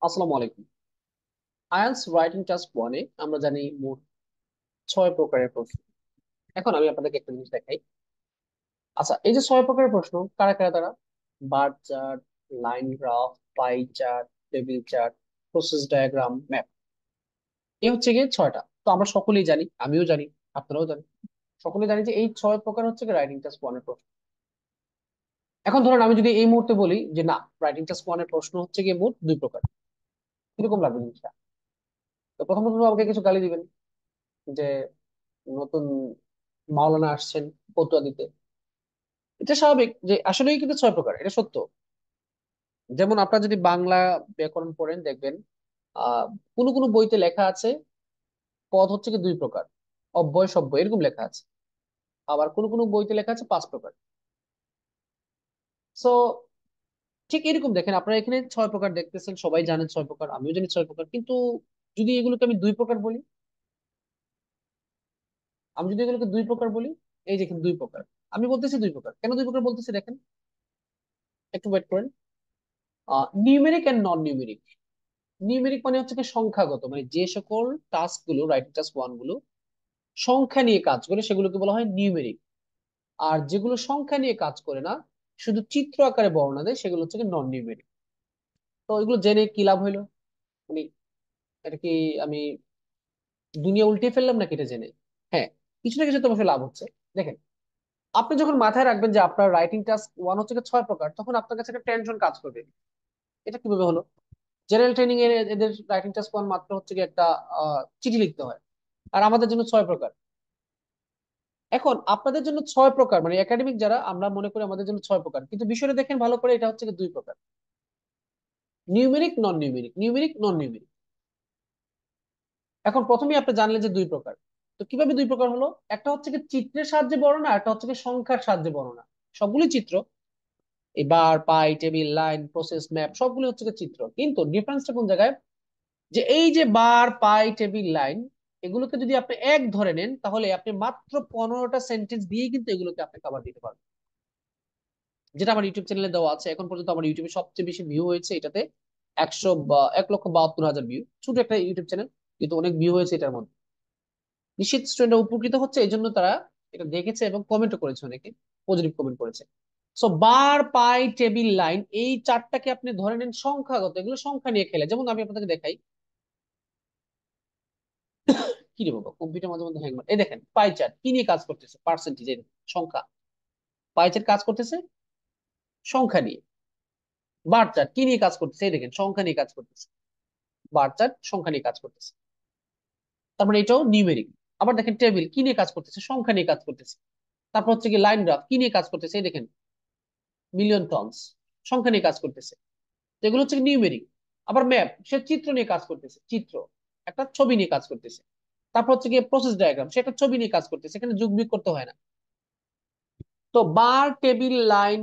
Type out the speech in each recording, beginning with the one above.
আসসালামু আলাইকুম। IELTS writing task ওয়ানে আমরা জানি মোট 6 প্রকারের প্রশ্ন। এখন আমি আপনাদেরকে একটা জিনিস দেখাই। আচ্ছা, এই যে 6 প্রকারের প্রশ্ন, কারা কারা তারা? Bar chart, line graph, pie chart, table chart, process diagram, map. এই হচ্ছে গিয়ে 6টা। তো আমরা সকলেই জানি, আমিও জানি, আপনারাও জানি, সকলেই জানি যে এই 6 প্রকার হচ্ছে গিয়ে রাইটিং টাস্ক ওয়ানের প্রশ্ন। এখন ধরেন আমি যদি এই মুহূর্তে বলি যে না, রাইটিং টাস্ক ওয়ানের প্রশ্ন হচ্ছে গিয়ে মোট 2 প্রকার, কিরকম লাগবে জিনিসটা? তো প্রথমত তো আমাকে কিছু গালি দিবেন যে নতুন মাওলানা আসছেন ফতুয়া দিতে। এটা স্বাভাবিক যে আসলেই কিন্তু 6 প্রকার, এটা সত্য। যেমন আপনারা যদি বাংলা ব্যাকরণ পড়েন দেখবেন, আহ কোনো কোনো বইতে লেখা আছে পদ হচ্ছে কি 2 প্রকার, অব্যয় সব্যয় এরকম লেখা আছে। আবার কোনো কোনো বইতে লেখা আছে 5 প্রকার। সো ঠিক এরকম দেখেন, আপনারা এখানে 6 প্রকার দেখতেছেন, সবাই জানেন 6 প্রকার, আমিও জানি 6 প্রকার, কিন্তু যদি এগুলোকে আমি 2 প্রকার বলি, আমি যদি এগুলোকে 2 প্রকার বলি, এই দেখেন 2 প্রকার। আমি বলতেছি 2 প্রকার, কেন 2 প্রকার বলতেছি দেখেন, একটু ওয়েট করেন। Numeric and non numeric. Numeric মানে হচ্ছে কি সংখ্যাগত, মানে যে সকল টাস্ক গুলো, রাইটিং টাস্ক ওয়ান গুলো সংখ্যা নিয়ে কাজ করে সেগুলোকে বলা হয় নিউমেরিক। আর যেগুলো সংখ্যা নিয়ে কাজ করে না, শুধু চিত্র আকারে বর্ণনা দেয়, সেগুলো হচ্ছে নন নিউমেরিক। তো এগুলো জেনে কি লাভ হইলো? মানে এটা কি আমি দুনিয়া উল্টে ফেললাম নাকি এটা জেনে? হ্যাঁ, কিছু না কিছু তো অবশ্যই লাভ হচ্ছে। দেখেন, আপনি যখন মাথায় রাখবেন যে আপনার রাইটিং টাস্ক ওয়ান হচ্ছে গিয়ে 6 প্রকার, তখন আপনার কাছে একটা টেনশন কাজ করবে। এটা কিভাবে হলো? জেনারেল ট্রেনিং এর এদের রাইটিং টাস্ক ওয়ান মাত্র হচ্ছে গিয়ে একটা চিঠি লিখতে হয়, আর আমাদের জন্য 6 প্রকার। এখন আপনাদের জন্য 6 প্রকার, মানে একাডেমিক যারা, আমরা মনে করি আমাদের জন্য 6 প্রকার, কিন্তু বিষয়টা দেখেন ভালো করে, এটা হচ্ছে গিয়ে 2 প্রকার। নিউমেরিক নন নিউমেরিক, নিউমেরিক নন নিউমেরিক। এখন প্রথমেই আপনি জানলেন যে 2 প্রকার। তো কিভাবে 2 প্রকার হলো? একটা হচ্ছে কি চিত্রের সাহায্যে বর্ণনা, একটা হচ্ছে কি সংখ্যার সাহায্যে বর্ণনা। সবগুলোই চিত্র, এই বার, পাই, টেবিল, লাইন, প্রসেস, ম্যাপ সবগুলো হচ্ছে কি চিত্র, কিন্তু ডিফারেন্সটা কোন জায়গায়? যে এই যে বার, পাই, টেবিল, লাইন, এগুলোকে যদি আপনি এক ধরে নেন, তাহলে আপনি মাত্র 15টা সেন্টেন্স দিয়েই কিন্তু এগুলোকে আপনি কভার দিতে পারবেন। যেটা আমার ইউটিউব চ্যানেলে দেওয়া আছে, এখন পর্যন্ত আমার ইউটিউবে সবচেয়ে বেশি ভিউ হয়েছে এটাতে। 1,72,000 ভিউ, ছোট একটা ইউটিউব চ্যানেল, কিন্তু অনেক ভিউ হয়েছে এটার মধ্যে। নিশ্চিত স্টুডেন্টরা উপকৃত হচ্ছে, এই জন্য তারা এটা দেখেছে এবং কমেন্টও করেছে, অনেকে পজিটিভ কমেন্ট করেছে। সো বার, পাই, টেবিল, লাইন, এই চারটাকে আপনি ধরে নেন সংখ্যাগত, এগুলো সংখ্যা নিয়ে খেলে। যেমন আমি আপনাদেরকে দেখাই। কি রে বাবা, কম্পিউটার মাঝে মধ্যে হ্যাং মারে। এই দেখেন পাই চার্ট কি নিয়ে কাজ করতেছে, পার্সেন্টেজ, সংখ্যা। পাই চার্ট কাজ করতেছে সংখ্যা নিয়ে। বার চার্ট কি নিয়ে কাজ করতেছে? এই দেখেন সংখ্যা নিয়ে কাজ করতেছে। বার চার্ট সংখ্যা নিয়ে কাজ করতেছে, তার মানে এটাও নিউমেরিক। আবার দেখেন টেবিল কি নিয়ে কাজ করতেছে? সংখ্যা নিয়ে কাজ করতেছে। তারপর হচ্ছে কি লাইন গ্রাফ কি নিয়ে কাজ করতেছে? এই দেখেন মিলিয়ন টনস, সংখ্যা নিয়ে কাজ করতেছে। তো এগুলো হচ্ছে নিউমেরিক। আবার ম্যাপ, সে চিত্র নিয়ে কাজ করতেছে, চিত্র, একটা ছবি নিয়ে কাজ করতেছে। তারপর হচ্ছে গিয়ে প্রসেস ডায়াগ্রাম, সে একটা ছবি নিয়ে কাজ করতেছে, এখানে যুগ বিয়োগ করতে হয় না। তো বার, টেবিল, লাইন,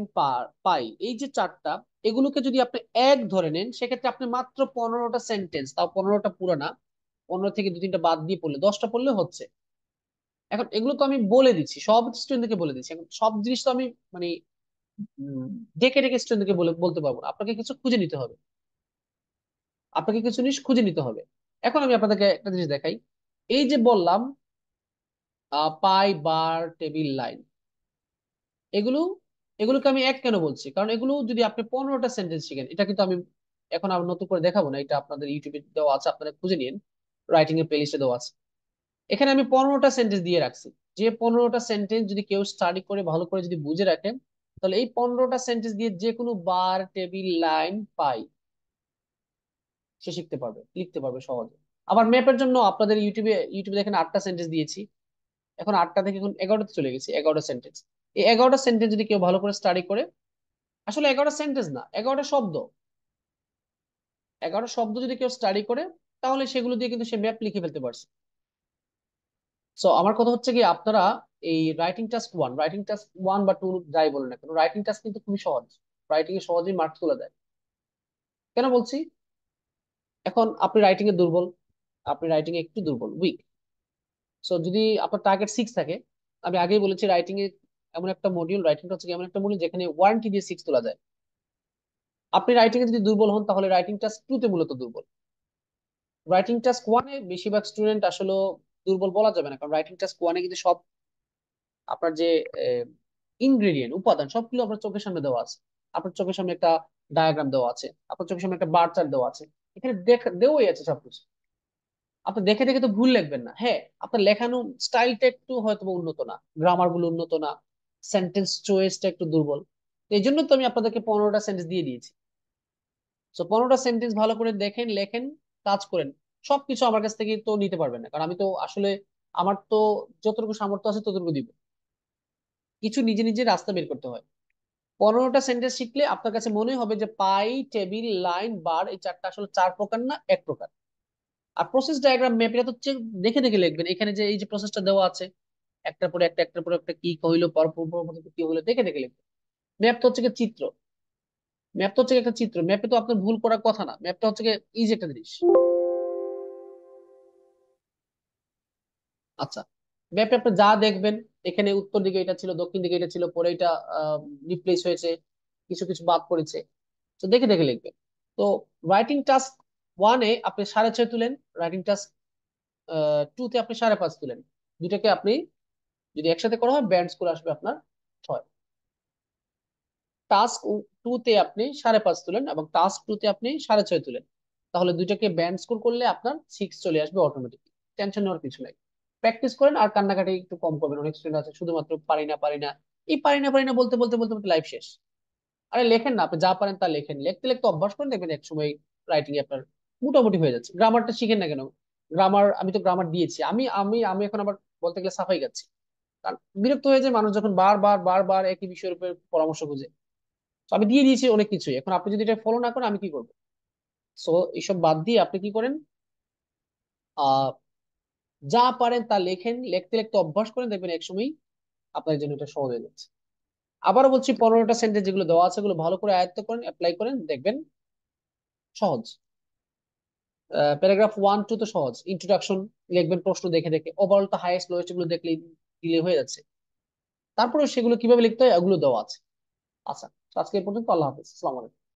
পাই, এই যে চারটা, এগুলোকে যদি আপনি এক ধরে নেন, সেক্ষেত্রে আপনি মাত্র 15টা সেন্টেন্স, তাও 15টা পুরো না, 15 থেকে 2-3টা বাদ দিয়ে পড়লে 10টা পড়লে হচ্ছে। এখন এগুলো তো আমি বলে দিচ্ছি, সব স্টুডেন্টকে বলে দিচ্ছি। এখন সব জিনিস তো আমি মানে ডেকে ডেকে স্টুডেন্টকে বলতে পারবো না, আপনাকে কিছু খুঁজে নিতে হবে। আপনাকে কিছু জিনিস খুঁজে নিতে হবে। এখন আমি আপনাদেরকে একটা জিনিস দেখাই। এই যে বললাম, পাই, বার, টেবিল, লাইন, এগুলো, এগুলোকে আমি এক কেন বলছি? কারণ এগুলো যদি আপনি 15টা সেন্টেন্স শিখেন, এটা কিন্তু আমি এখন আর নতুন করে দেখাবো না, এটা আপনাদের ইউটিউবে দেওয়া আছে, আপনারা খুঁজে নিন, রাইটিং এর প্লেলিস্টে দেওয়া আছে। এখানে আমি 15টা সেন্টেন্স দিয়ে রাখছি। যে 15টা সেন্টেন্স যদি কেউ স্টাডি করে ভালো করে যদি বুঝে রাখেন, তাহলে এই 15টা সেন্টেন্স দিয়ে যে কোনো বার, টেবিল, লাইন, পাই সে শিখতে পারবে, লিখতে পারবে সহজে। আবার ম্যাপের জন্য আপনাদের ইউটিউবে ইউটিউবে দেখেন 8টা সেন্টেন্স দিয়েছি। এখন 8টা থেকে এখন 11টাতে চলে গেছি, 11টা সেন্টেন্স। এই 11টা সেন্টেন্স যদি কেউ ভালো করে স্টাডি করে, আসলে 11টা সেন্টেন্স না, 11টা শব্দ, 11টা শব্দ যদি কেউ স্টাডি করে, তাহলে সেগুলো দিয়ে কিন্তু সে ম্যাপ লিখে ফেলতে পারছে। সো আমার কথা হচ্ছে কি, আপনারা এই রাইটিং টাস্ক ওয়ান বা টু যাই বলেন না কেন, রাইটিং টাস্ক কিন্তু খুবই সহজ। রাইটিং এ সহজেই মার্কস তোলা যায়। কেন বলছি? এখন আপনি রাইটিং এ দুর্বল, আপনি রাইটিং এ একটু দুর্বল, উইক। সো যদি আপনার টার্গেট 6 থাকে, আমি আগেই বলেছি রাইটিং এ এমন একটা মডিউল, রাইটিংটা হচ্ছে এমন একটা মডিউল যেখানে ওয়ারেন্টি দিয়ে 6 তোলা যায়। আপনি রাইটিং এ যদি দুর্বল হন তাহলে রাইটিং টাস্ক 2 তে মূলত দুর্বল। রাইটিং টাস্ক 1 এ বেশিরভাগ স্টুডেন্ট আসলে দুর্বল বলা যাবে না, কারণ রাইটিং টাস্ক 1 এ কিন্তু সব আপনার যে ইনগ্রেডিয়েন্ট উপাদান সবগুলো আপনার চোখের সামনে দেওয়া আছে। আপনার চোখের সামনে একটা ডায়াগ্রাম দেওয়া আছে, আপনার চোখের সামনে একটা বার চার্ট দেওয়া আছে, এখানে দেওয়াই আছে সবকিছু। আপনি দেখে দেখে তো ভুল লিখবেন না। হ্যাঁ, আপনার লেখানো স্টাইলটা একটু হয়তো বা উন্নত না, গ্রামার গুলো উন্নত না, সেন্টেন্স চয়েসটা একটু দুর্বল। তো এই জন্য তো আমি আপনাদেরকে 15টা সেন্টেন্স দিয়ে দিয়েছি। তো 15টা সেন্টেন্স ভালো করে দেখেন, লেখেন, কাজ করেন। সবকিছু আমার কাছ থেকে তো নিতে পারবেন না, কারণ আমি তো আসলে আমার তো যতটুকু সামর্থ্য আছে ততটুকু দিব। কিছু নিজে নিজে রাস্তা বের করতে হয়। 15টা সেন্টেন্স শিখলে আপনার কাছে মনে হবে যে পাই, টেবিল, লাইন, বার, এই চারটা আসলে চার প্রকার না এক প্রকার। আর প্রসেস ডায়াগ্রাম ম্যাপ এটা তো দেখে দেখে লিখবেন। এখানে যে এই যে প্রসেসটা দেওয়া আছে, একটার পরে একটা, একটার পরে একটা, কি হইলো পরপর কি হইলো দেখে দেখে লিখবেন। ম্যাপ তো হচ্ছে গিয়ে চিত্র, ম্যাপ তো হচ্ছে গিয়ে একটা চিত্র, ম্যাপে তো আপনার ভুল করার কথা না, ম্যাপটা হচ্ছে গিয়ে ইজি একটা জিনিস। আচ্ছা, ম্যাপে আপনি যা দেখবেন, এখানে উত্তর দিকে এটা ছিল, দক্ষিণ দিকে এটা ছিল, পরে এটা রিপ্লেস হয়েছে, কিছু কিছু বাদ পড়েছে, তো দেখে দেখে লিখবেন। তো রাইটিং টাস্ক 1 এ আপনি 6.5 তুলেন, রাইটিং টাস্ক 2 তে আপনি 5.5 তুলেন। দুটাকে আপনি যদি একসাথে করা হয় ব্যান্ড স্কোর আসবে আপনার 6। টাস্ক 2 তে আপনি 5.5 তুলেন এবং টাস্ক 2 তে আপনি 6.5 তুলেন, তাহলে দুইটাকে ব্যান্ড স্কোর করলে আপনার 6 চলে আসবে অটোমেটিকলি। টেনশন নেওয়ার কিছু নাই। প্র্যাকটিস করেন আর কান্নাকাটি একটু কম করবেন। অনেক স্টুডেন্ট আছে শুধুমাত্র পারি না পারি না, এই পারি না পারি না বলতে বলতে বলতে বলতে লাইফ শেষ। আরে লেখেন না, আপনি যা পারেন তা লেখেন, লিখতে লিখতে অভ্যাস করেন, দেখবেন এক সময় রাইটিং এ আপনার মোটামুটি হয়ে যাচ্ছে। গ্রামারটা শিখেন না কেন? গ্রামার আমি তো গ্রামার দিয়েছি, আমি এখন আবার বলতে গেলে সাফাই গাচ্ছি। কারণ বিরক্ত হয়ে যায় মানুষ যখন বারবার বারবার একই বিষয়ের উপর পরামর্শ খুঁজে। তো আমি দিয়ে দিয়েছি অনেক কিছুই, এখন আপনি যদি এটা ফলো না করেন আমি কি করবো? সো এইসব বাদ দিয়ে আপনি কি করেন, আহ যা পারেন তা লেখেন, লিখতে লিখতে অভ্যাস করেন, দেখবেন একসময় আপনার জন্য এটা সহজ হয়ে যাচ্ছে। আবারও বলছি, 15টা সেন্টেন্স যেগুলো দেওয়া আছে ওগুলো ভালো করে আয়ত্ত করেন, অ্যাপ্লাই করেন, দেখবেন সহজ। প্যারাগ্রাফ 1 2 তো সহজ, ইন্ট্রোডাকশন লিখবেন প্রশ্ন দেখে দেখে, ওভারঅল তো হাইয়েস্ট লোয়েস্ট গুলো দেখলে দিলে হয়ে যাচ্ছে। তারপরে সেগুলো কিভাবে লিখতে হয় ওগুলো দেওয়া আছে। আচ্ছা, তো আজকে এই পর্যন্ত। আল্লাহ হাফিজ, আসসালামু আলাইকুম।